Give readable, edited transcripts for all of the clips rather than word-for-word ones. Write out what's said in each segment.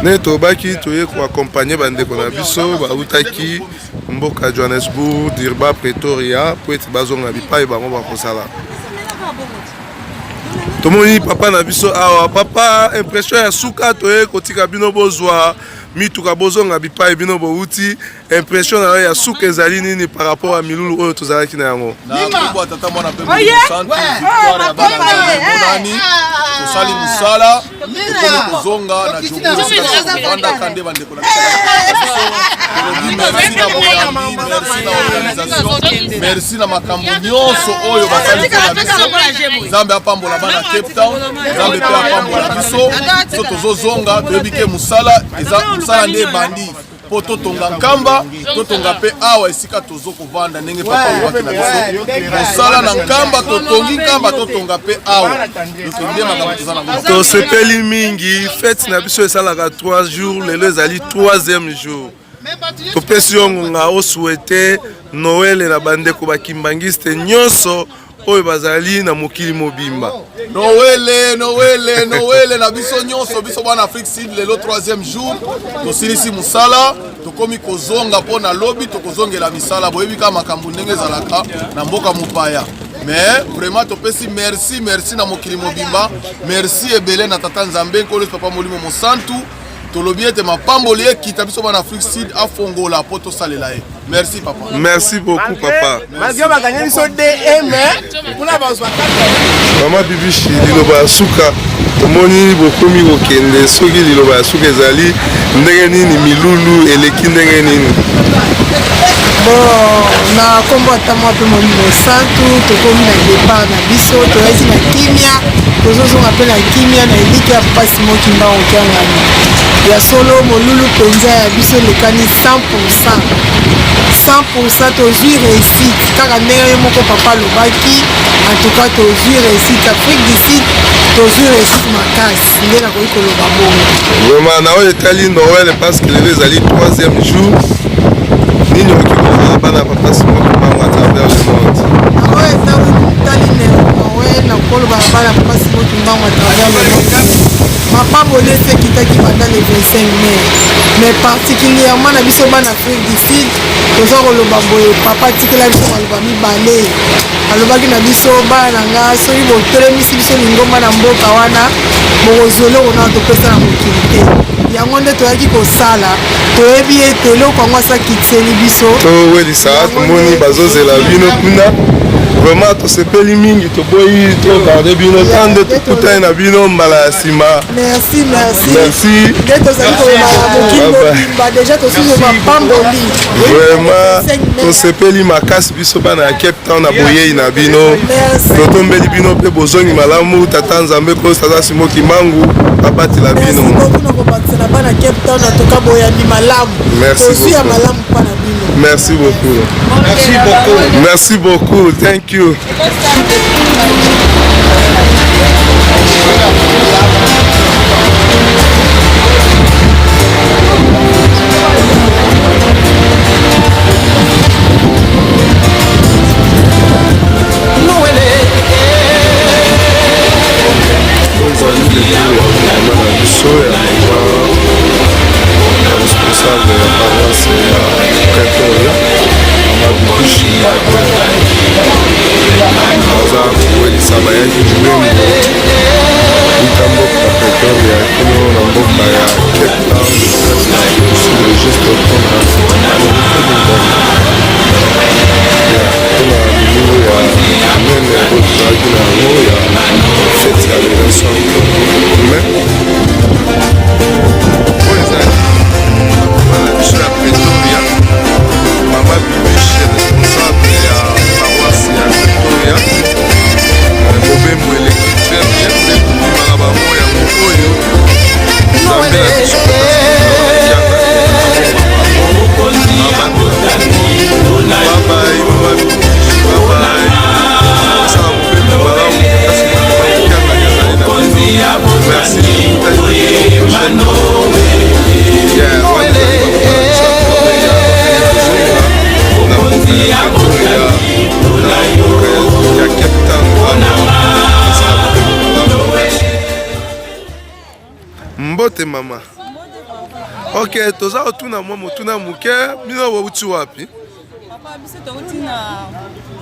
Ne tobaki toye ko accompagner bandeko na biso bautaki mboka Johannesburg, Dirba, Pretoria po ete bazonga bipai bango bakosala. Tomoni papa na biso awa papa impression ya suka toye kotika bino bozwa mituka bozonga bipai bino bouti impression na ya suka ezali nini par rapport à milulu oyo tozalaki na yango. Na kombo tata mwana pe santu tosali musala kozonga na jugu banda kande bande kola merci na makambo nyonso oyo basali na biso Nzambe apambola bana Cape Town Nzambe pe apambola biso so tozozonga toyebike musala eza musala nde bandi po totonga nkamba totonga pe awa esika tozo kovanda ndenge papa waki na biso musala na nkamba totongi nkamba totonga pe awa tokende makambo tozana ngo tosepeli mingi fête na biso esalaka 3 jours lelo ezali 3e jour topesi yongo nga osouhaiter Noël na bandeko bakimbangiste nyonso oyo bazali na mokili mobimba. Noël na biso nyonso biso bana Afrique Sud lelo 3e jour tosilisi musala tokomi kozonga po na lobi tokozongela misala boyebi ka makambo ndenge ezalaka na mboka mopaya. Mais vraiment topesi merci na mokili mobimba merci ebele na tata Nzambe nkolo papa molimo mosantu tolobi ete mapamboli ekita biso bana Afrique Sud afongola po tosalela ye. Merci papa. Merci beaucoup papa. Malgré bagagner biso DM kuna bazwa Mama Bibishi liloba suka tomoni bokomi kokende soki liloba suka ezali ndenge nini milulu eleki ndenge nini. Bon, na kombo atama pe molimo santu tokomi na départ na biso toyesi na kimia tozozonga pe na kimia na eliki ya pasi mokimba okiangani ya solo molulu penza ya biso elekani 100% tozwi réussite kaka ndenge moko papa lobaki en tout cas tozwi réussite Afrique du Sud tozwi réussite makasi nde nakoki koloba bongo vraiment na oyo etali Noël parce que lelo ezali 3e jour nini okikola bana papa simoki bango à travers le monde oyo etali Noël na koloba bana papa simoki bango à travers le monde mapamboli ete ekitaki banda le 25 mai mais particulièrement na biso bana Afrique du Sud toza koloba boye papa atikela biso maloba mibale alobaki na biso bana na nga soki botelemisi biso lingomba na mboka wana bokozwa eloko na topesa na mokili te yango nde toyaki kosala toyebi ete eloko yango asakiseli biso towelisa tomoni bazozela bino kuna vraiment tosepeli mingi toboyi togarde bino tande tokutani na bino mbala ya nsima. Merci. Nde tozali koloba mokili mobimba deja tosusu mapamboli vraiment tosepeli makasi biso bana ya Cape Town na boyei na bino totombeli bino mpe bozongi malamu tata Nzambe ko tata Simoki Mangu abatela bino na bana Cape Town atoka boyandi malamu tozuya malamu mpa na bino. Merci beaucoup. Thank you. Responsable de la paroisse Pretoria, Mama Bibishi, Naza kuelisa bayaki Mbengo, Ikamboka Pretoria, kino na mboka ya Cape Town, sur le geste autona, kuna milio ya mene otaki na yango ya fete ya relation mais Mama Bibishi responsable ya paroisse ya Pretoria Mobembo eleki très bien nde tobimaka bango yango oyo Nzambe na biso babai Mama Bibishi babai osala mobembo malamu kasi nakianga ezali na bino merci. Mbote mama. Ok, toza otuna mwa motuna muke, bino wauti wapi? Papa biso touti na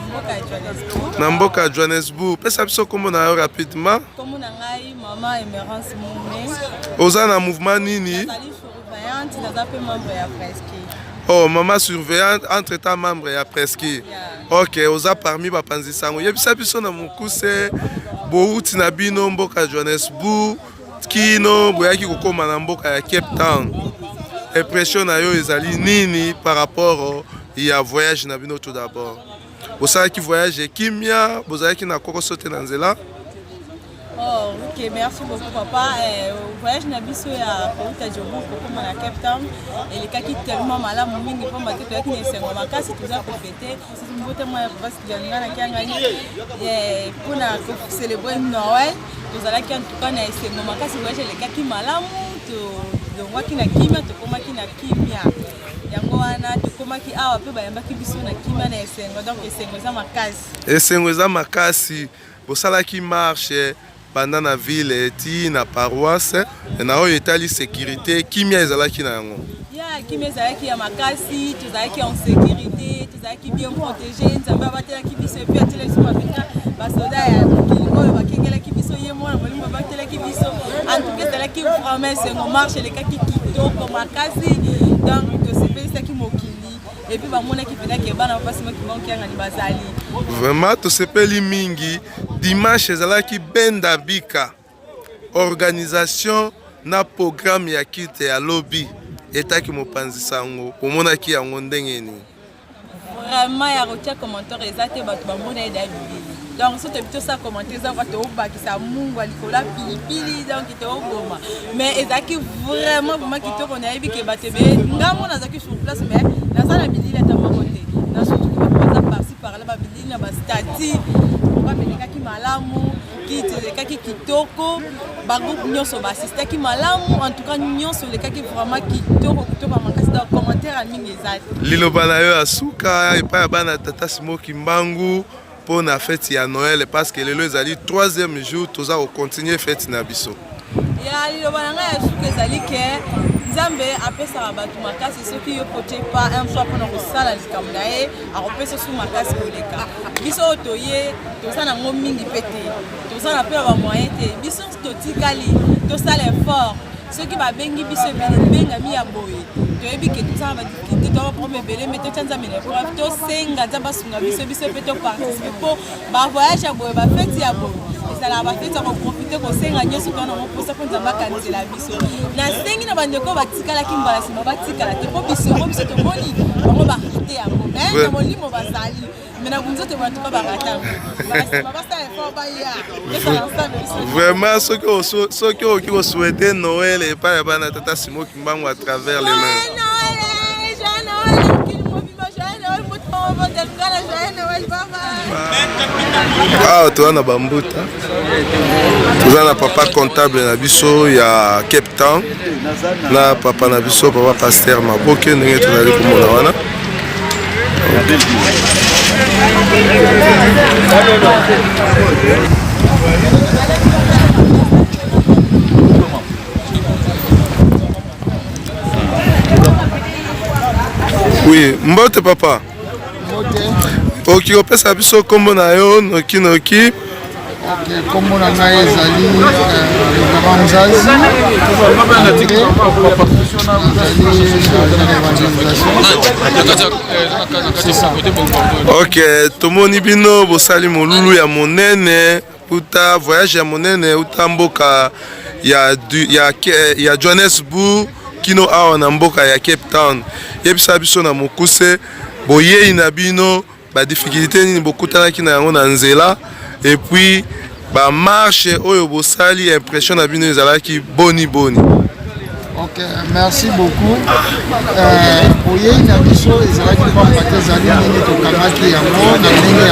mboka ya Johannesburg. Na mboka ya Johannesburg. Pesa biso kombo na yo rapidement. Kombo na ngai Mama Emerance Mume. Oza na mouvement nini? Nazali surveillante, naza pe membre ya Preski. Oh, maman surveillante, entre-temps membre ya Preski. Ok, oza parmi bapanzi sango. Yebisa biso na mukuse, bouti na bino mboka Johannesburg, kino boyaki kokoma na mboka ya Cape Town. Impression na yo ezali nini par rapport ya voyage na bino tout d'abord? Osalaki voyage kimia, bozalaki na koko sote na nzela? Oh, ok, merci beaucoup papa. Voyage na biso ya Kouta Djobu kokoma na Cape Town. Elekaki tellement malamu mingi po mbate toyaki na esengo makasi toza kofete. Sisi mbote mwa ya papa sijalinga na kiangani. Pona célébrer Noël. Tozalaki en tout cas na esengo makasi voyage elekaki malamu. Tozongwaki na kimia, tokomaki na kimia. Yango wana tokomaki awa pe bayambaki biso na kimia na esengo. Donc esengo eza makasi. Esengo eza makasi. Bosalaki marche pendant la ville eti na paroisse na oyo etali sécurité kimia ezalaki na yango. Ya kimia ezalaki ya makasi, tozalaki en sécurité, tozalaki bien protégé, nzambe abatelaki biso epi atelaki biso bapeka basoda ya mokili oyo bakengelaki biso ye mwana molimo batelaki biso. En tout cas ezalaki vraiment esengo marche elekaki kitoko makasi, donc tosepelisaki mokili epi bamonaki penaki ebana mpasi moki mokiangani bazali. Vraiment tosepeli mingi. Dimanche ezalaki benda bika organisation na programme ya kite ya lobby etaki mopanzi sango omonaki yango ndenge nini? Vraiment ya rotia commentaire ezate bato bamona eda bibili. Donc si tu as ça commenté ça va te obakisa mungu alikola pilipili donc te oboma. Mais ezaki vraiment qui te on a vu que batebe ngamo nazaki sur place mais na ça la bilili ta mamote. Na surtout que par-ci par-là ba bilili na ba stati ki malamu ki kitoko ba groupe nyonso ba assisté ki malamu en tout cas nyonso le ki vraiment kitoko makasi da commentaire mingi ezati liloba na yo asuka epa bana tata Smoki Mbangu pour na fête ya Noël parce que lelo ezali 3e jour toza ko continuer fête na biso ya liloba na ngai asuka ezali ke Nzambe apesa bato makasi soki yo pote pas un soir pour nous sala likambo na ye akopesa su makasi koleka biso toye toza na ngo mingi pete toza na pe ba moyen te biso totikali tosala effort soki babengi biso benga mi ya boye toyebi ke toza ba difficulté to ba problème belé mais to tsanza mene pour to senga nzamba sunga biso pe to participer po ba voyage ya boye ba fête ya boye ezala ba fête ko profiter ko senga nyoso to na mo posa ko nzamba kanzela biso na sengi na bandeko batikala kimbala sima batikala te po biso to moni bango ba rite ya bo mais na molimo bazali mais na bunzo te bantu ba barata ba sta effort ba ya vraiment ce que vous souhaitez Noël et pas bana tata Smoki Mbangu à travers les mains. Ah, tu as na bambuta. Tu as na papa comptable na biso ya Cape Town. Na papa na biso papa pasteur Maboke ndenge tunali komona wana. Oui, mbote papa. Ok, opesa biso kombo na yo noki. Ok, kombo na ngai ezali Ramzazi. Ok, tomoni bino bosali molulu ya monene uta voyage ya monene uta mboka ya Johannesburg kino awa na mboka ya Cape Town. Yebisa biso na mokuse boyei na bino ba difficulté nini bokutanaki na yango na nzela et puis ba marche oyo bosali impression na bino ezalaki boni. Ok, merci beaucoup. Boyei na biso ezalaki pambate ezali nini tokangaki yango na ndenge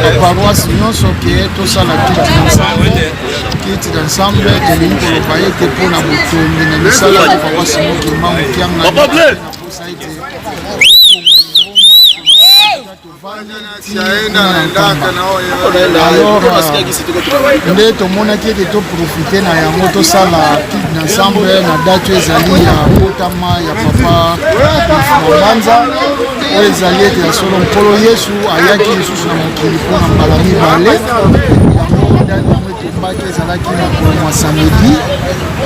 ya paroisse nyonso ke tosala kiti d'ensemble elingi koloba ete mpona botongi na misala ya paroisse Smoki Mbangu kianga na posa ete nde tomonaki ete toprofite na yango tosala kid ensemble na date ezali ya botama ya papa Mwanza oyo ezali ete ya solo nkolo Yesu ayaki lisusu na mokili mpona mbala mibale yango etombaki ezalaki mokolo mwa samedi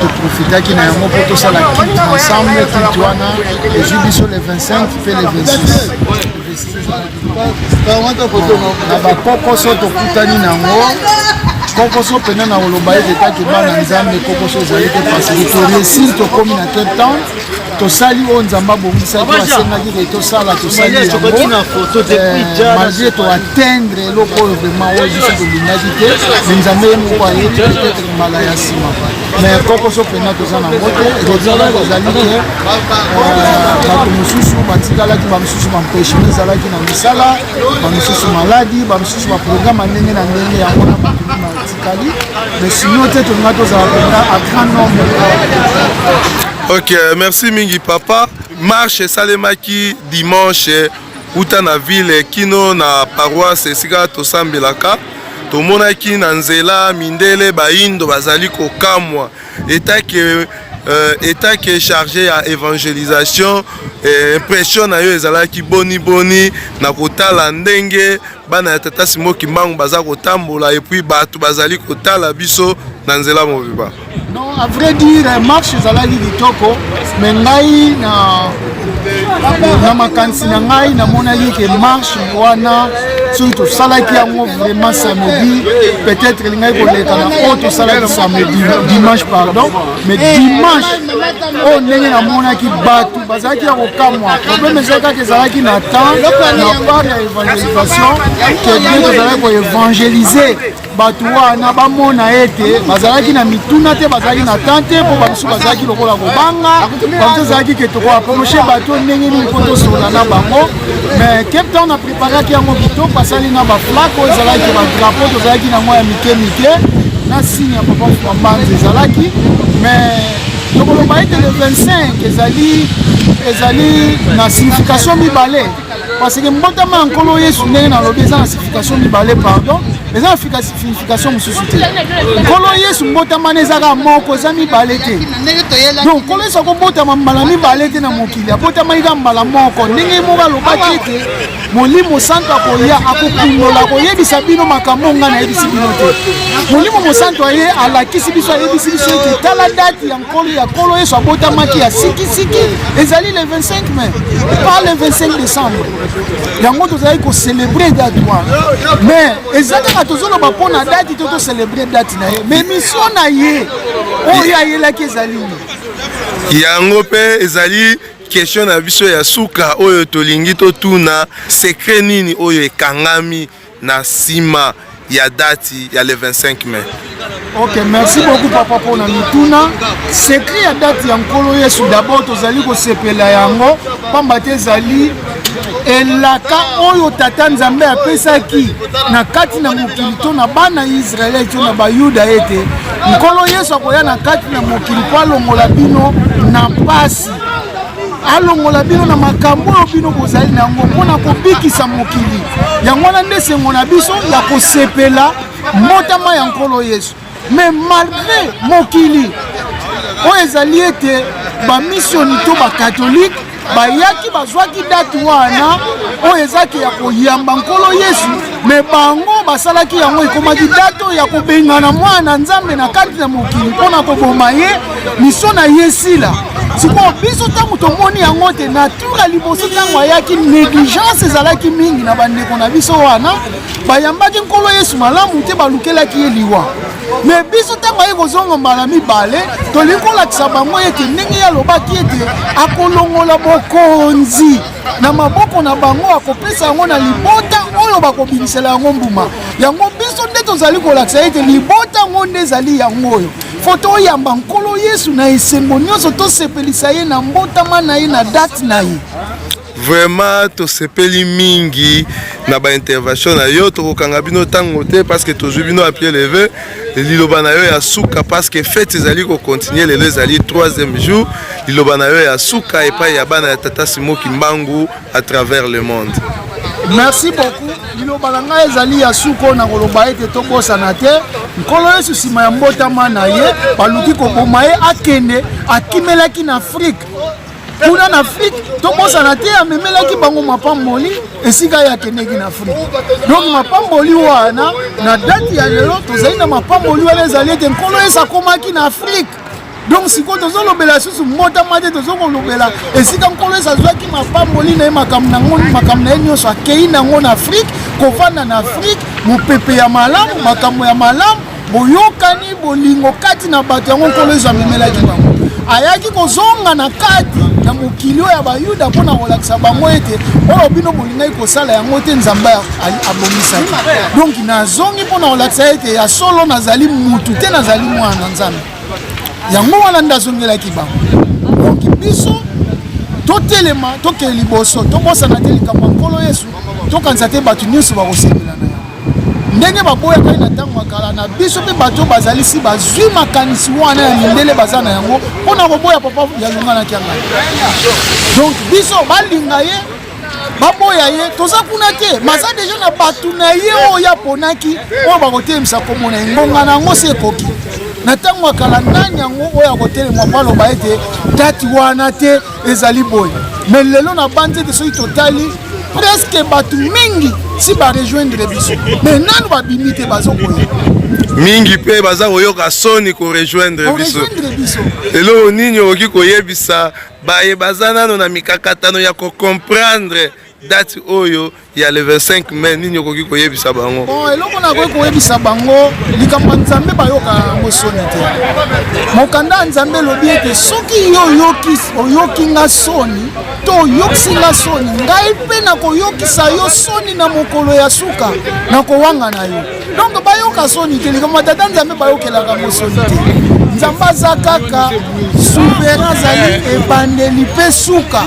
toprofitaki na yango mpo tosala kit ensemble kit wana ezwi biso le 25 mpe le 26 na bakokoso tokutani nango kokoso pena na koloba ete taki bana nzambe kokoso ezali te parce que toresir tokomi na Cape Town tosali oyo nzambe abongisaki asengaki ke tosala tosali yango malgré toatteindre eloko oyo vraiment oyo biso tolingaki te me nzambe ye moko ayebi peut-être mbala ya nsima mais kokoso pena toza nango te retard ezali ke bato mosusu batikalaki bamosusu bampeshime ezalaki na misala bamosusu maladi bamosusu baprogramme ndenge na ndenge yango na batuli batikali mais sinon te tolinga tozala pena a grand nombre. Ok, merci mingi papa. Marche salemaki dimanche uta na ville kino na paroisse esika tosambelaka tomonaki na nzela mindele baindo bazali kokamwa etake chargé ya évangélisation impression na yo ezalaki boni na kotala ndenge bana ya tata Simoki Mbangu baza kotambola et puis bato bazali kotala biso na nzela mobimba. Non, à vrai dire, marche ezalaki kitoko, mais ngai na makanisi na ngai namonaki ke marche wana soki tosalaki yango vraiment samedi peut-être ngai koleka na oyo tosalaki samedi dimanche pardon mais dimanche oyo ndenge namonaki bato bazalaki ya kokamwa problème ezali kaka ezalaki na temps na part ya évangélisation ke bien tozalaki koévangéliser bato wana bamona ete bazalaki na mituna te bazalaki na temps te mpo bamisu bazalaki lokola kobanga bamosu ezalaki ke tokoaproche bato ndenge nini mpo tosola na bango mais Cape Town apreparaki yango kitoko asali na baflake oyo ezalaki badrapo tozalaki nango ya mike na signe ya papa Mbanza ezalaki mais tokoloba ete le 25 ezali na signification mibale parce que mbotama ya nkolo Yesu ndenge nalobi eza na signification mibale pardon eza na signification mosusu te nkolo Yesu mbotamana ezaka moko eza mibale te donc nkolo Yesu akobotama mbala mibale te na mokili abotamaki ka mbala moko ndenge moko alobaki ete molimo santo akoya akokungola akoyebisa bino makambo nga nayebisi bino te molimo mosanto aye alakisi biso ayebisi biso ete tala date ya nkolo Yesu abotamaki ya sikisiki ezali le 25 mai pas le 25 décembre yango tozali kocélébrer date wana mais eza kaka tozoloba mpo na date to tocélébrer date na ye mais mission na ye oyo ayelaki ezali yango mpe ezali question na biso ya suka oyo tolingi totuna secret nini oyo ekangami na nsima ya date ya le 25 mai. Ok, merci beaucoup papa pour na mituna. Secret ya date ya nkolo Yesu d'abord tozali kosepela yango pamba te ezali elaka oyo tata Nzambe apesaki na kati na mokili to na bana Israele to na bayuda ete nkolo Yesu akoya na kati na mokili po alongola bino na pasi alongola bino na makambo oyo bino bozali na yango mpona kobikisa mokili yango wana nde sengo na biso ya kosepela mbotama ya nkolo Yesu mais malgré mokili oyo ezali ete bamisioni to bakatolike bayaki bazwaki date wana oyo ezaki ya koyamba nkolo Yesu me bango basalaki yango ekomaki date oyo ya kobengana mwana Nzambe na kati na mokili mpona koboma ye miso na ye sila sikoyo biso ntango tomoni yango te nature ya liboso ntango ayaki négligence ezalaki mingi na bandeko na biso wana bayambaki nkolo Yesu malamu te balukelaki ye liwa me biso ntango aye kozonga mbala mibale tolingi kolakisa bango ete ndenge alobaki ete akolongola bokonzi na maboko na bango akopesa yango na libota oyo bakobimisela yango mbuma yango biso nde tozali kolakisa ete libota yango nde ezali yango oyo fo toyamba nkolo Yesu na esengo nyonso tosepelisa ye na mbotama na ye na date na ye. Vraiment tosepeli mingi na ba intervention na yo tokokanga bino tango te parce que tozwi bino à pied levé liloba na yo ya suka parce que fête ezali ko continuer lelo ezali 3e jour liloba na yo ya suka epai ya bana ya tata Simoki Mbangu à travers le monde. Merci beaucoup. Liloba na ngai ezali ya suko na koloba ete tobosana te. Nkolo Yesu sima ya mbotama na ye baluki koboma ye akende akimelaki na Afrique. Kuna na Afrique tobosana te amemelaki bango mapamboli esika ya akendeki na Afrique. Donc mapamboli wana na date ya lelo tozali na mapamboli wana ezali ete Nkolo Yesu akomaki na Afrique. Donc si quand on lobela susu mbotama te tozokolobela esika Nkolo Yesu azwaki mapamboli na ye makambo na ye nyonso akei nango na Afrique kovanda na Afrique mopepe ya malamu makambo ya malamu boyokani bolingo kati na bato yango Nkolo Yesu amemelaki bango ayaki kozonga na kati na mokili ya bayuda mpona kolakisa bango ete oyo bino bolingai kosala yango te nzambe abomisaki donc nazongi mpona kolakisa ete ya solo nazali mutu te nazali mwana nzambe yango wana ndazongelaki bango donc biso totelema tokele liboso tobosana te likambo ya Nkolo Yesu tokanisa te bato nyonso bakosepela na yango ndenge baboyaka na ntango makala na biso mpe bato bazali si bazwi makanisi wana ya mindele baza na yango mpona koboya papa yalonganaki yanga donc biso balinga ye baboya ye toza kuna te maza deja na bato na ye oyo aponaki oyo bakotelemisa komona engonga na yango se ekoki na ntango makala nani yango oyo akotelemwa baloba ete dati wana te ezali boye mais lelo na bandi ete soki totali presque bato mingi si barejoindre biso mais nanu babimi te bazokoya mingi mpe baza koyoka soni korejoindre biso eloko nini okoki koyebisa baye baza nano na mikakatano ya kokomprendre date oyo ya le 25 mai nini okoki koyebisa bango? Bon, eloko nakoki koyebisa bango likambo ya Nzambe bayoka yango soni te. Mokanda Nzambe lobi ete soki yo oyoki nga soni to oyokisi nga soni ngai mpe nakoyokisa yo soni na mokolo ya suka nakowanga na yo. Donc bayoka soni te likambo ya Tata Nzambe bayokelaka ngo soni te. Nzambe aza kaka souverain azali ebandeli mpe suka.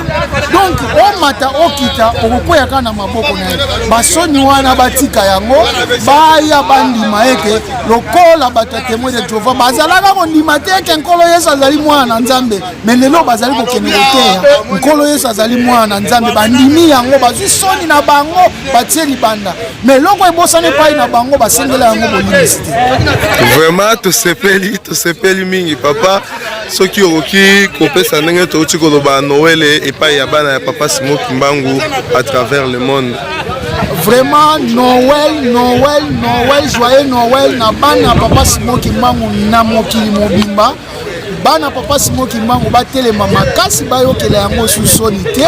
Donc omata okita okokwea kaka na maboko na ye. Basoni wana batika yango baya bandima ete lokola bato ya témoin de Jehova bazalaka kondima te eke Nkolo Yesu azali mwana na Nzambe mais lelo bazali kokende koteya Nkolo Yesu azali mwana na Nzambe bandimi yango bazwi soni na bango batie libanda mais eloko ebosana epai na bango basengela yango bolimisi te. Vraiment tosepeli mingi papa soki okoki kopesa ndenge touti koloba Noël epai ya bana ya papa Simon Kimbangu à travers le monde. Vraiment Noël, joyeux Noël na bana papa Simon Kimbangu na mokili mobimba. Bana papa Simon Kimbangu batelema makasi bayokela yango susoni te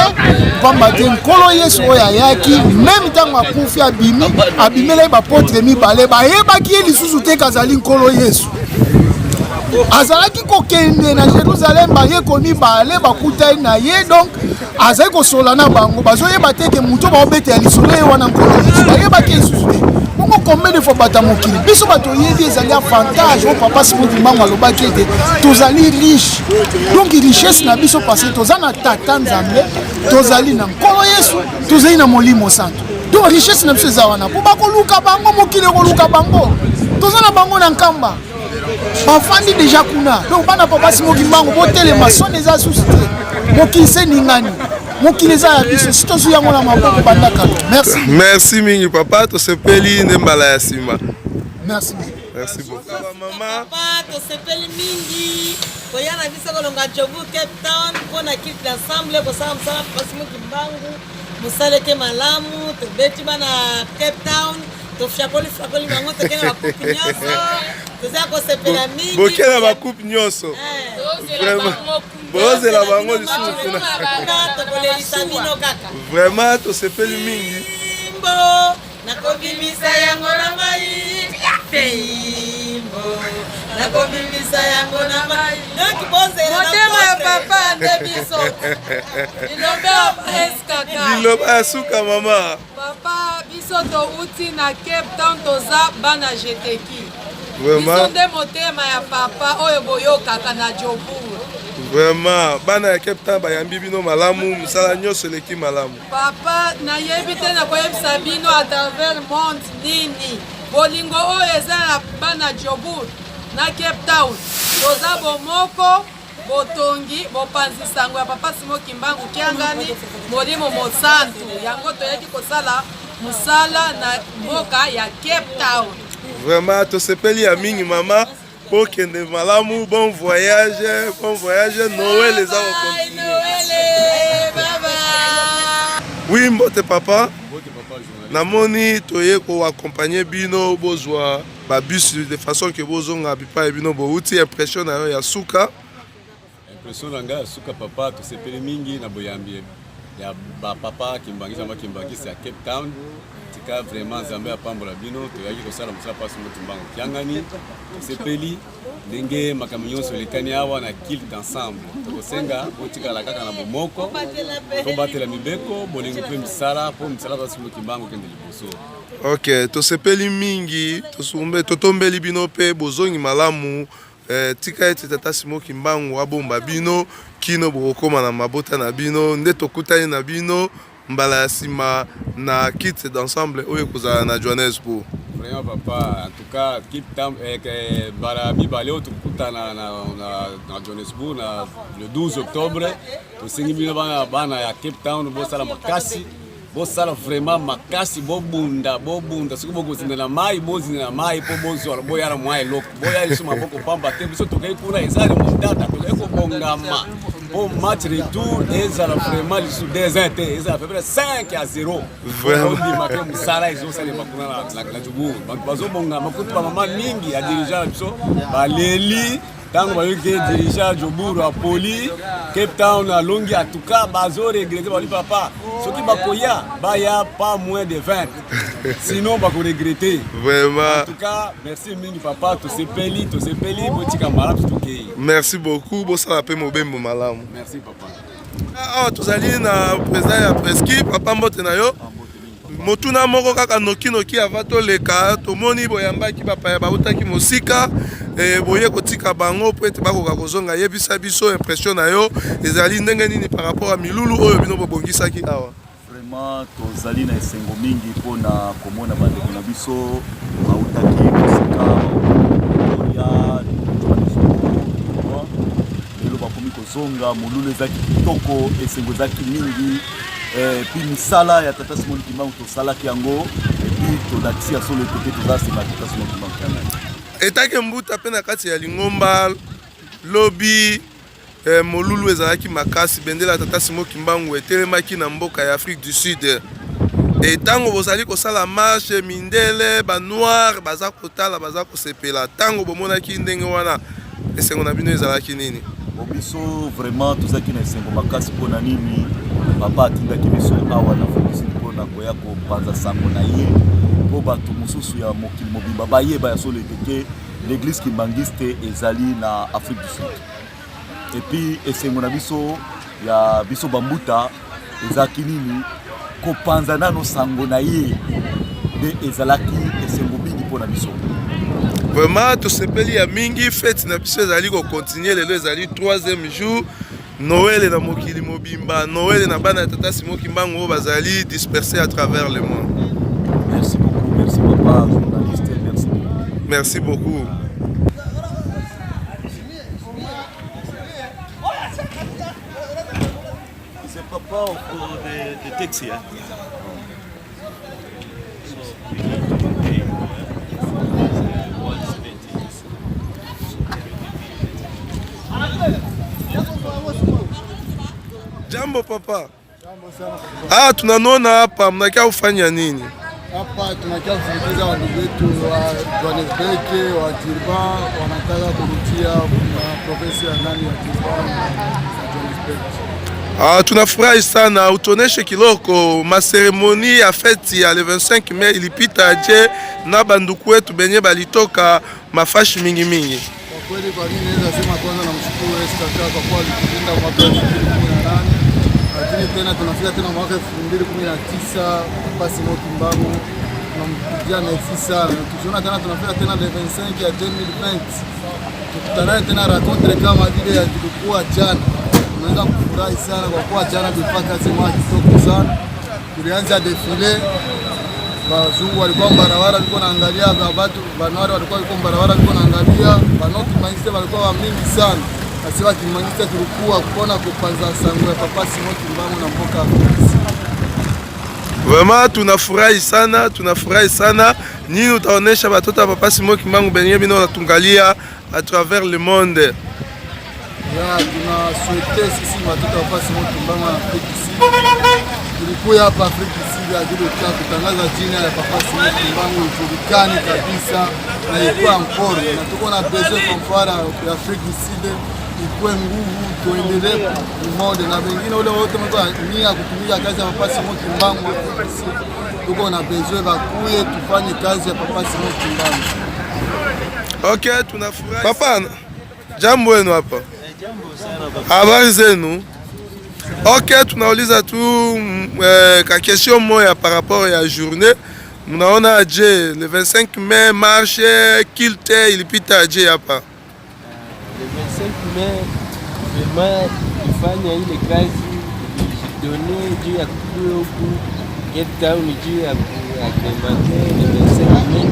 pamba te Nkolo Yesu oyo ayaki même ntango akufi abimela bapotre mibale bayebaki ye lisusu te kazali Nkolo Yesu. Azalaki kokende na Jérusalem baye komibale bakutai na ye donc azali kosola na bango bazoyeba te ke mutu baobeta ya lisolo ye wana Nkolo Yesu bayebaki lisusu te. Bongo combien de fois bata mokili biso bato yebi ezali avantage o papa Simon Kimbangu alobaki ete tozali riche donc richesse na biso parce que toza na Tata Nzambe tozali na Nkolo Yesu tozali na Molimo Santo donc richesse na biso eza wana po bakoluka bango mokili ekoluka bango toza na bango na nkamba bafandi deja kuna donc bana papa Simon Kimbangu botelema soni eza susi te mokili se ningani mokili eza ya biso si tozwi yango na maboko bandaka. Merci mingi papa tosepeli nde mbala ya nsima. Merci beaucoup mama papa tosepeli mingi koya na biso kolonga Jobu Cape Town mpona kiti d'ensemble kosala mosala papa Simon Kimbangu mosaleke malamu tobeti bana Cape Town tofakoli bango tokende bakupi nyonso toza kosepela mingi bokena bakupi nyonso bozela bango lisusu kuna tokolelisa bino kaka vraiment tosepeli mingi nakobimisa yango na mai feimbo nakobimisa yango na mai donc bozela motema ya papa nde biso liloba ya suka mama papa biso touti na Cape Town toza bana jeteki biso nde motema ya papa oyo boyokaka na Jobu. Vraiment bana ya Cape Town bayambi bino malamu musala nyonso eleki malamu papa nayebi te na koyebisa bino à travers monde nini bolingo oyo eza na bana Jobu na Cape Town toza bomoko botongi bopanzi sango ya papa Simon Kimbangu kiangani Molimo Mosantu yango toyeki kosala mosala na mboka ya Cape Town. Vraiment tosepeli ya mingi mama pour kende malamu. Bon voyage Noël les a continuer. Oui mbote papa namoni toye ko accompagner bino bozwa ba bus de façon que bozonga bipa e bino bouti impression na ya suka. Impression nanga suka papa tosepeli mingi na boyambi ya ba papa kimbangisa ya Cape Town. Tika vraiment Zambé apambola bino toyaki kosala mosala pasi motumbango kiangani tosepeli ndenge makambo nyonso lekani awa na kilt ensemble tokosenga botikala kaka na bomoko tobatela mibeko bolingo mpe misala po misala pasi motumbango kende liboso. Ok tosepeli mingi totombeli bino mpe bozongi malamu. Tika ete tata Simoki Mbangu abomba bino kino bokoma na mabota na bino nde tokutani na bino mbala ya sima na kit d'ensemble oyo kozala na Johannesburg. Vraiment papa, en tout cas Cape Town bara mibale oyo tokutana na Johannesburg na le 12 octobre tosengi bino bana ya Cape Town bosala makasi bosala vraiment makasi bobunda soki bokozinda na mai bozinda na mai po bozwala boyala mwa eloko boyala so maboko pamba te biso tokai kuna ezali mondata tokai kobongama po match retour ezala vraiment lisu 2-1 te ezala peu près 5-0 vraiment on dit matin musala ezosala bakuna na jubu bazobongama kutu ba mama mingi ya dirigeant biso baleli tango bayoki dirigeant Joburu a poli Cape Town a longi en tout cas bazo regretter bali papa soki bakoya baya pas moins de 20 sinon bako regretter vraiment. En tout cas merci mingi papa tosepeli botika malamu tokei. Merci beaucoup bosala pe mobembo malamu. Merci papa. Tozali na président ya Preski papa mbote na yo motuna moko kaka noki ava toleka tomoni boyambaki bapaya bautaki mosika boye kotika bango po ete bakoka kozonga yebisa biso impression na yo ezali ndenge nini par rapport a milulu oyo bino bobongisaki awa. Vraiment tozali na esengo mingi mpona komona bandeko na biso bautaki mosika oya lelo bakomi kozonga molulu ezaki kitoko esengo ezaki mingi. Puis misala ya tata Simoki Mbangu tosalaki yango epi tolakisi ya solo etoke tozasema tata Simoki Mbangu yango etake mbuta pe na kati ya lingomba lobi molulu ezalaki makasi bendela tata Simoki Mbangu etelemaki na mboka ya Afrique du Sud etango bozali kosala marche mindele ba noir baza kotala baza kosepela tango bomonaki ndenge wana esengo na bino ezalaki nini? Biso vraiment tozaki na esengo makasi mpona nini papa atindaki biso awa na fokisi mpona koya kopanza sango na ye po bato mosusu ya mokili mobimba bayeba ya solo eteke l'église kimbangiste ezali na Afrique du Sud. Et puis esengo na biso ya biso bambuta ezaki nini kopanza nano sango na ye nde ezalaki esengo mingi mpona biso. Vraiment tosepeli ya mingi fête na biso ezali ko continuer lelo ezali 3e jour Noël na mokili mobimba Noël na bana tata Simoki Mbangu bazali dispersés à travers le monde. Merci beaucoup, merci papa journaliste, merci beaucoup. Merci beaucoup. C'est papa de Texas. Jambo papa. Ah, tunanona hapa mnakia ufanya nini? Hapa tunakia kusindikiza wandugu wetu wa Johannesburg, wa Durban, wanataka kurudia province ya ndani ya Durban na Johannesburg. Tunafurahi sana, utoneshe kiloko maseremoni ya feti ya le 25 Mei ilipita aje na banduku wetu benye balitoka mafashi mingi mingi. Kwa kweli kwa mimi naweza sema kwanza namshukuru Esther kwa kuwa alitulinda mwaka 2018. Lakini tena tunafika tena mwaka 2019 Papa Simoki Mbangu tunampigia merci sana. Tukiona tena tunafika tena le 25 ya 2020. Tukutana tena rencontre kama vile ya tulikuwa jana. Tunaweza kufurahi sana kwa kuwa jana tulipata kazi moja kitoko sana. Tulianza defile. Wazungu walikuwa barabara walikuwa naangalia watu banwari walikuwa barabara walikuwa naangalia banoki maiste walikuwa mingi sana. Asiwa kimangiste tulikuwa kuona kupanza sango ya Papa Simoki Mbangu na mboka. Vraiment tunafurahi sana. Nini utaonesha watoto wa Papa Simon Kimbangu benye bino natungalia à travers le monde? Ya tunaswete sisi watoto wa Papa Simon Kimbangu na Afrika Kusini. Tulikuwa hapa Afrika Kusini ajili ya kutangaza jina ya Papa Simon Kimbangu ijulikane kabisa na ikuwa encore. Na tuko na besoin kumfara ya Afrika Kusini ikuwe nguvu tuendelee monde na wengine wale wote nia kutumia kazi ya Papa Simon Kimbangu Afrika Kusini. Tuko na besoin bakuye tufanye kazi ya Papa Simon Kimbangu. Okay, tunafurahi. Papa, jambo wenu hapa. Jambo sana baba. Habari zenu? Okay, tunauliza tu ka question moya par rapport ya journée. Mnaona aje le 25 mai marche kilte ilipita aje hapa? Le 25 mai vraiment ifanya ile kazi donner juu ya kuwa huku Cape Town juu ya kuagremente le 25 mai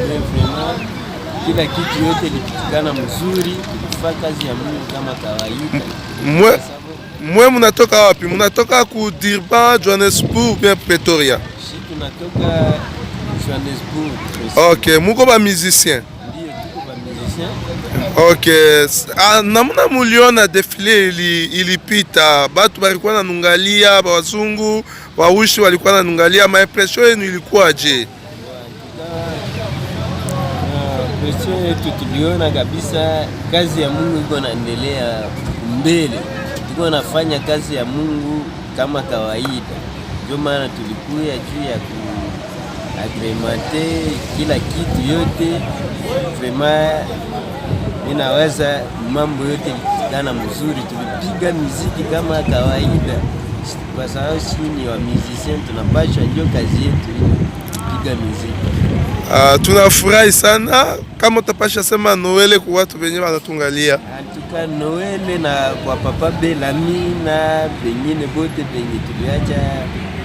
vraiment kila kitu yote ilipitikana mzuri, tulifanya kazi ya Mungu kama kawaida. Mwe mnatoka wapi? Mnatoka ku Durban, Johannesburg bien Pretoria? Sisi tunatoka Johannesburg. Okay, muko ba musicien? Ndio, tuko ba musicien. Okay, namuna muliona defile ilipita, batu balikuwa nanungalia, wazungu, waushi walikuwa nanungalia, ma impression yenu ilikuwa je? Impression yetu tuliona kabisa kazi ya Mungu iko naendelea mbele. Tuko nafanya kazi ya Mungu kama kawaida. Ndio maana tulikuya juu ya kuagremente kila kitu yote. Vraiment inaweza mambo yote ilikana mzuri, tulipiga muziki kama kawaida. Kwa sababu sisi ni wa musician tunapaswa ndio kazi yetu kupiga muziki. Tunafurahi sana kama utapasha sema Noele kwa watu wenye wanatungalia. Tuka Noele na kwa Papa Belami na bengine bote benye tuliacha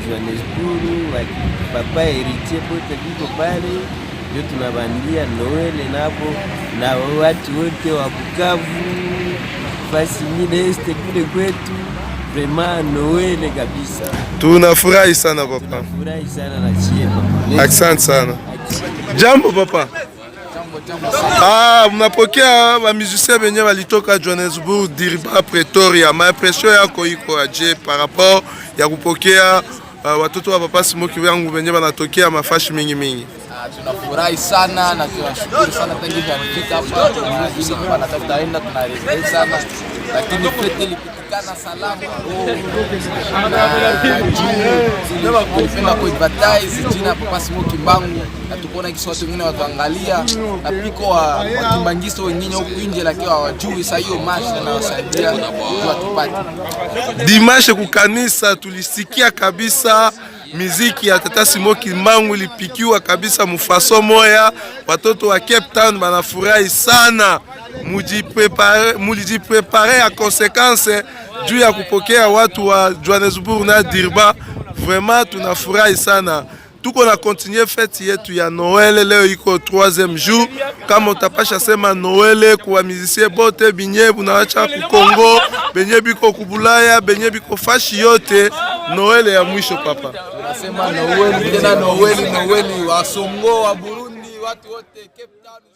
Johannesburg, Papa Heritier bote biko pale, ndio tunabandia Noele napo na watu wote wa Bukavu, fasi nyingine este kule kwetu. Vraiment Noele kabisa. Tunafurahi sana papa. Tunafurahi sana na chie. Asante sana. Jambo papa. Mnapokea ba musiciens benye walitoka Johannesburg, Durban, Pretoria. Ma impression yako iko aje par rapport ya kupokea watoto wa Papa Simon Kimbangu benye wanatokea mafashi mingi? Tunafurahi sana na tunashukuru sana tangu tunafika hapa. Wanatafuta tunaelekea sana. Lakini fete ilipitikana salama. Tunapenda kuadvertise jina ya Papa Simon Kimbangu na tukoona kisi watu wengine watuangalia na piko wa kimbangisto wengine huku nje lakini hawajui sasa hiyo masha na wasaidia tupate. Dimanche kukanisa tulisikia kabisa muziki ya Tata Simon Kimbangu ilipikiwa kabisa mufaso moya. Watoto wa Cape Town banafurahi sana. Mulijiprepare ya konsekanse juu ya kupokea watu wa Johannesburg na Durban. Vraiment tunafurahi sana. Tuko na continue fete yetu ya Noël, leo iko 3e jour. Kama utapasha sema Noël kwa musicien bote binye bunawacha ku Kongo, benye biko kubulaya, benye biko fashi yote, Noël ya mwisho papa. Tunasema Noël tena Noël wa Songo wa Burundi, watu wote Cape Town.